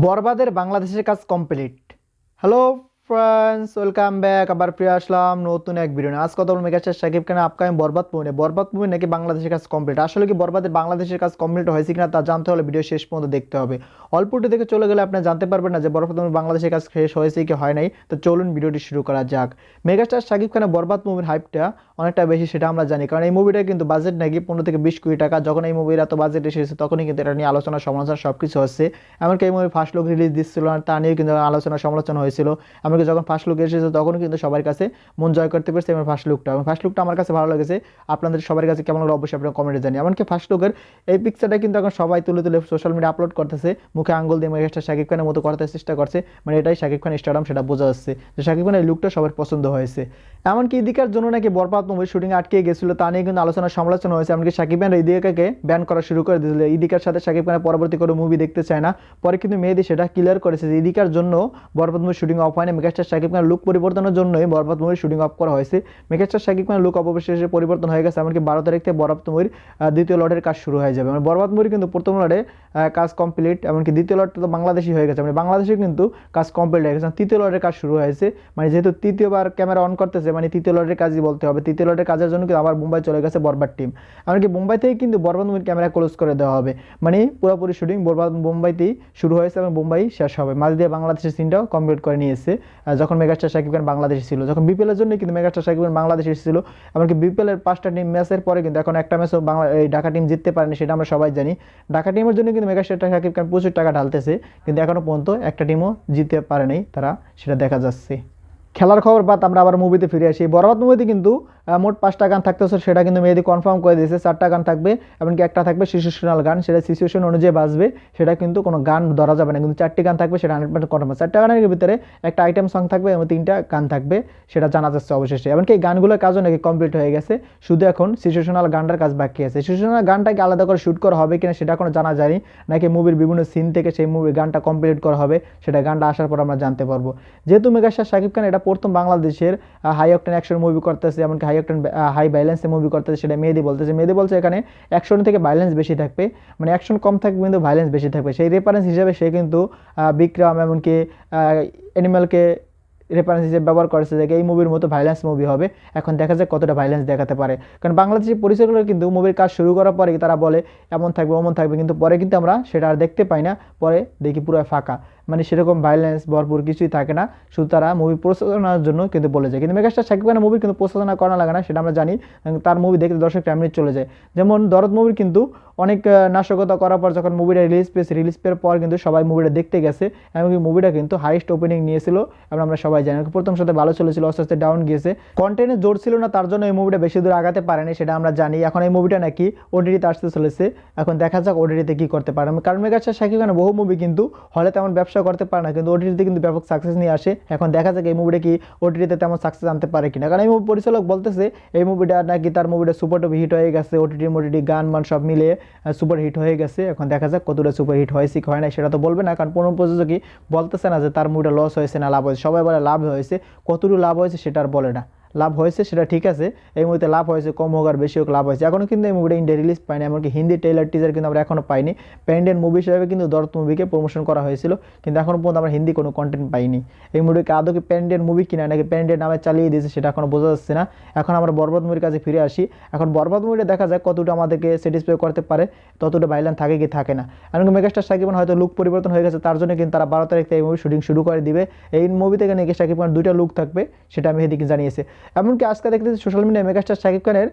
বরবাদের বাংলাদেশের কাজ complete. Hello friends, welcome back. আবার ফিরে আসলাম নতুন এক ভিডিও নিয়ে। আজ কথা বলবো মেগাস্টার শাকিব খানের আপকামিং বরবাদ মুভি নাকি বাংলাদেশের কাজ কমপ্লিট। আসলে কি বরবাদের বাংলাদেশের কাজ কমপ্লিট হয়েছে কিনা তা জানতে হলে ভিডিও শেষ পর্যন্ত দেখতে হবে। অল্পটি দেখে চলে গেলে আপনি জানতে পারবেন না যে বরবাদ মুভি বাংলাদেশের কাজ শেষ হয়েছে কি হয় নাই। তো চলুন ভিডিওটি শুরু করা যাক। মেগাস্টার শাকিব খানের বরবাদ মুভির হাইপটা অনেকটা বেশি, সেটা আমরা জানি, কারণ এই মুভিটা কিন্তু বাজেট নাকি 15 থেকে 20 কোটি টাকা। যখন এই মুভির এত বাজেট এসেছে তখনই কিন্তু এটা নিয়ে আলোচনা সমালোচনা সব কিছু হচ্ছে। এমনকি এই মুভির ফার্স্ট লুক রিলিজ দিচ্ছিল না, তা নিয়েও কিন্তু আলোচনা সমালোচনা হয়েছিল। এমনকি যখন ফার্স্ট লুক এসেছে তখন কিন্তু সবার কাছে মন জয় করতে পেরেছে এবং ফার্স্ট লুকটা আমার কাছে ভালো লেগেছে। আপনাদের সবার কাছে কেমন হলো অবশ্যই আপনারা কমেন্টে জানিয়ে। এমনকি ফার্স্ট লুকের এই পিকচারটা কিন্তু এখন সবাই তুলে তুলে সোশ্যাল মিডিয়া আপলোড করতেছে, মুখে আঙ্গুল দিয়ে মেগাস্টার শাকিব খানের মতো করতে চেষ্টা করছে। মানে এটাই শাকিব খান স্টারডাম, সেটা বোঝা যাচ্ছে যে শাকিব খানের এই লুকটা সবার পছন্দ হয়েছে। এমনকি ইদিকার জন্য নাকি বরবাদ মুভির শুটিং আটকে গেছিল, তা নিয়ে কিন্তু আলোচনা সমালোচনা হয়েছে। এমনকি শাকিব খান ইদিকাকে ব্যান করা শুরু করে দিয়েছিল। ইদিকার সাথে শাকিব খানের পরবর্তী কোনো মুভি দেখতে চায় না। পরে কিন্তু মেহেদী সেটা ক্লিয়ার করেছে যে ইদিকার জন্য বরবাদ মুভির শুটিং অফ হয়নি, মেগাস্টার শাকিব খানের লুক পরিবর্তনের জন্যই বরবাদ মুভির শুটিং অফ করা হয়েছে। মেগাস্টার শাকিব খানের লুক অবশেষে পরিবর্তন হয়ে গেছে। এমনকি 12 তারিখ থেকে বরবাদ মুভির দ্বিতীয় লটের কাজ শুরু হয়ে যাবে। মানে বরবাদ মুভির কিন্তু প্রথম লটে কাজ কমপ্লিট, এমনকি দ্বিতীয় লটটা তো বাংলাদেশি হয়ে গেছে, মানে বাংলাদেশে কিন্তু কাজ কমপ্লিট হয়ে গেছে। তৃতীয় লটের কাজ শুরু হয়েছে, মানে যেহেতু তৃতীয়বার ক্যামেরা অন করতেছে, মানে তৃতীয় লটের কাজই বলতে হবে। তৃতীয় লটের কাজের জন্য কিন্তু আবার মুম্বাই চলে গেছে বরবাদ টিম। এমনকি মুম্বাই থেকে কিন্তু বরবাদ মুভির ক্যামেরা ক্লোজ করে দেওয়া হবে, মানে পুরোপুরি শুটিং বরবাদ মুম্বাইতেই শুরু হয়েছে এবং মুম্বাই শেষ হবে। মাঝ দিয়ে বাংলাদেশের সিনটাও কমপ্লিট করে নিয়েছে। যখন মেগাস্টার শাকিব খান বাংলাদেশে ছিল, যখন বিপিএলের জন্য কিন্তু মেগাস্টার শাকিব খান বাংলাদেশে এসেছিল। এমনকি বিপিএলের 5টা টিম ম্যাচের পরে কিন্তু এখন একটা ম্যাচও এই ঢাকা টিম জিততে পারেনি, সেটা আমরা সবাই জানি। ঢাকা টিমের জন্য কিন্তু মেগাস্টার শাকিব খান প্রচুর টাকা ঢালতেছে, কিন্তু এখনো পর্যন্ত একটা টিমও জিততে পারে নাই তারা, সেটা দেখা যাচ্ছে। খেলার খবর বাদ আমরা আবার মুভিতে ফিরে আসি। বরবাদ মুভিতে কিন্তু মোট 5টা গান থাকতেছে, সেটা কিন্তু মেহেদী কনফার্ম করে দিয়েছে। 4টা গান থাকবে, এমনকি একটা থাকবে সিচুয়েশনাল গান, সেটা সিচুয়েশন অনুযায়ী বাজবে, সেটা কিন্তু কোনো গান ধরা যাবে না। কিন্তু 4টি গান থাকবে, সেটা 100% কনফার্ম। 4টা গানের ভিতরে একটা আইটেম সং থাকবে এবং 3টা গান থাকবে, সেটা জানা যাচ্ছে অবশেষে। এমনকি এই গানগুলোর কাজও নাকি কমপ্লিট হয়ে গেছে, শুধু এখন সিচুয়েশনাল গানটার কাজ বাকি আছে। সিচুয়েশনাল গানটাকে আলাদা করে শ্যুট করা হবে কিনা সেটা এখনো জানা যায়নি, নাকি মুভির বিভিন্ন সিন থেকে সেই মুভির গানটা কমপ্লিট করা হবে, সেটা গানটা আসার পর আমরা জানতে পারবো। যেহেতু মেগাস্টার শাকিব খান এটা প্রথম বাংলাদেশের হাই অকটেন অ্যাকশন মুভি করতেছে, এমনকি হাই ভাইলেন্সে মুভি করতেছে, সেটা মেহেদী বলতেছে। মেহেদী বলছে এখানে অ্যাকশন থেকে ভাইলেন্স বেশি থাকবে, মানে অ্যাকশন কম থাকবে কিন্তু ভাইলেন্স বেশি থাকবে। সেই রেফারেন্স হিসেবে সে কিন্তু বিক্রম এমনকি অ্যানিমালকে রেফারেন্স হিসেবে ব্যবহার করেছে যে এই মুভির মতো ভাইলেন্স মুভি হবে। এখন দেখা যাক কতটা ভাইলেন্স দেখাতে পারে, কারণ বাংলাদেশের পরিচালকরা কিন্তু মুভির কাজ শুরু করার পরে তারা বলে এমন থাকবে অমন থাকবে, কিন্তু পরে কিন্তু আমরা সেটা আর দেখতে পাই না। পরে দেখি পুরো ফাঁকা, মানে সেরকম ভাইলেন্স ভরপুর কিছুই থাকে না, শুধু তারা মুভি প্রচারণার জন্য কিন্তু বলে যায়। কিন্তু মেগাস্টার শাকিব খানের মুভি কিন্তু প্রচারণা করা লাগে না, সেটা আমরা জানি। তার মুভি দেখতে দর্শক এমনি চলে যায়। যেমন দরদ মুভির কিন্তু অনেক নাশকতা করার পর যখন মুভিটা রিলিজ পেয়ার পর কিন্তু সবাই মুভিটা দেখতে গেছে, এমনকি মুভিটা কিন্তু হাইয়েস্ট ওপেনিং নিয়েছিল এবং আমরা সবাই জানি। প্রথম সাথে ভালো চলেছিল, আস্তে আস্তে ডাউন গিয়েছে, কন্টেন্টে জোর ছিল না, তার জন্য এই মুভিটা বেশি দূর আগাতে পারেনি, সেটা আমরা জানি। এখন এই মুভিটা নাকি ওটিটিতে আসতে চলেছে, এখন দেখা যাক ওটিটিতে কি করতে পারে। কারণ মেগাস্টার শাকিব খানের বহু মুভি কিন্তু হলে তেমন ব্যবসা করতে পারে না, কিন্তু ওটিটিতে কিন্তু ব্যাপক সাকসেস নিয়ে আসে। এখন দেখা যাক এই মুভিটা কি ওটিটিতে তেমন সাকসেস আনতে পারে কিনা, কারণ এই মুভি পরিচালক বলতেছে এই মুভিটা নাকি তার মুভিটা সুপার টুপ হিট হয়ে গেছে, ওটিটি গান মান সব মিলিয়ে সুপার হিট হয়ে গেছে। এখন দেখা যাক কতটা সুপার হিট হয়েছে কি হয় না সেটা তো বলবে না, কারণ কোনো প্রযোজকই বলতেছে না যে তার মুভিটা লস হয়েছে না লাভ হয়েছে। সবাই বলে লাভ হয়েছে, কতটুকু লাভ হয়েছে সেটা আর বলে না। লাভ হয়েছে সেটা ঠিক আছে, এই মুভিতে লাভ হয়েছে, কম হোক আর বেশি হোক লাভ হয়েছে। এখনও কিন্তু এই মুভিটা ইন্ডিয়া রিলিজ পায়নি, এমনকি হিন্দি ট্রেলার টিজার কিন্তু আমরা এখনও পাইনি। প্যান্ডিয়ান মুভি হিসেবে কিন্তু দরদ মুভিকে প্রমোশন করা হয়েছিল, কিন্তু এখনও পর্যন্ত আমরা হিন্দি কোনো কন্টেন্ট পাইনি। এই মুভিকে আদৌ কি প্যান্ডিয়ান মুভি কিনা নাকি প্যান্ডিয়ান নামে চালিয়ে দিয়েছে সেটা এখনও বোঝা যাচ্ছে না। এখন আমরা বরবাদ মুভির কাছে ফিরে আসি। এখন বরবাদ মুভিটা দেখা যায় কতটা আমাদেরকে স্যাটিসফাই করতে পারে, ততটা ভাইলেন্স থাকে কি থাকে না। এমনকি মেগাস্টার শাকিব খান হয়তো লুক পরিবর্তন হয়ে গেছে, তার জন্য কিন্তু তারা 12 তারিখ থেকে এই মুভি শুটিং শুরু করে দিবে। এই মুভি থেকে নাকি শাকিব খান 2টা লুক থাকবে, সেটা মেহেদীকে জানিয়েছে। এমনকি আজকে দেখতে সোশ্যাল মিডিয়ায় মেগাস্টার শাকিব খানের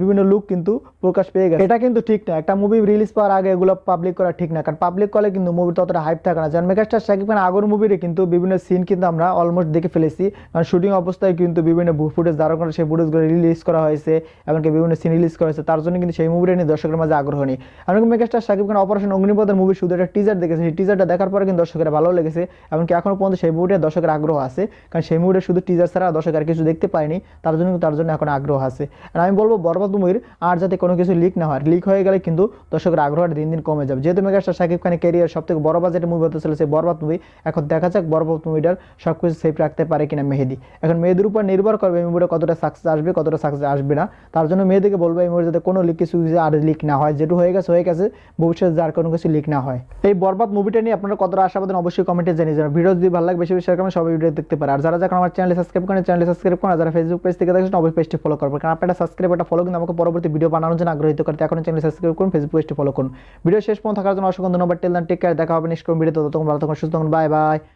বিভিন্ন লুক কিন্তু প্রকাশ পেয়ে গেছে। এটা কিন্তু ঠিক না, একটা মুভি রিলিজ পাওয়ার আগে এগুলো পাবলিক করা ঠিক না, কারণ পাবলিক করলে কিন্তু মুভি ততটা হাইপ থাকে না। যেমন মেগাস্টার শাকিব খান আগের মুভির কিন্তু বিভিন্ন সিন কিন্তু আমরা অলমোস্ট দেখে ফেলেছি, কারণ শুটিং অবস্থায় কিন্তু বিভিন্ন ফুটেজ ধারণ করে সেই ফুটেজগুলো রিলিজ করা হয়েছে, এমনকি বিভিন্ন সিন রিলিজ করা হয়েছে, তার জন্য কিন্তু সেই মুভিটা নিয়ে দর্শকের মাঝে আগ্রহ নেই। এমনকি megastar Shakib Khan operation অগ্নিপথের movie শুধু একটা টিজার দেখেছে, সেই টিজারটা দেখার পরে কিন্তু দর্শকের ভালো লেগেছে, এমনকি এখনো পর্যন্ত সেই মুভিটার দর্শকের আগ্রহ আছে, কারণ সেই মুভিটা শুধু টিজার ছাড়া দর্শক আর কিছু দেখতে পারেনি তার জন্য এখন আগ্রহ আছে। আর আমি বলবো বরবাদ মুভির আর যাতে কোনো কিছু লিক না হয়, লিক হয়ে গেলে কিন্তু দর্শকের আগ্রহটা দিন দিন কমে যাবে। যেহেতু মেগাস্টার শাকিব খানের ক্যারিয়ার সব থেকে বড় বাজেটের মুভি হতে চলেছে বরবাদ মুভি, এখন দেখা যাক বরবাদ মুভিটার সব কিছু সেফ রাখতে পারে কিনা মেহেদী। এখন মেহেদির উপর নির্ভর করবে এই মুভিটা কতটা সাকসেস আসবে কতটা সাকসেস আসবে না। তার জন্য মেহেদিকে বলবো এই মুভির যাতে কোনো লিক কিছু আর লিক না হয়, যেটু হয়ে গেছে ভবিষ্যতে যার কোনো কিছু লিক না হয়। এই বরবাদ মুভিটা নিয়ে আপনারা কতটা আশাবাদী অবশ্যই কমেন্টে জানিয়ে যাবেন। ভিডিও যদি ভালো লাগে বেশি বেশি শেয়ার করবেন, সবাই ভিডিও দেখতে পারে। আর যারা যারা আমার চ্যানেলে সাবস্ক্রাইব করেন আর যারা ফেসবুক পেজ থেকে দেখছেন অবশ্যই পেজটি ফলো করবেন, কারণ আপনারা সাবস্ক্রাইব একটা ফলো কিন্তু আমাকে পরবর্তী ভিডিও বানানোর জন্য আগ্রহীত করতে। এখন চ্যানেল সাবস্ক্রাইব করুন, ফেসবুক পেজটি ফলো করুন। ভিডিও শেষ পর্যন্ত থাকার জন্য অসংখ্য ধন্যবাদ। টেল দেন টেক কেয়ার, দেখা হবে নেক্সট কোন ভিডিওতে। ততক্ষণ ভালো থাকুন, সুস্থ থাকুন, বাই বাই।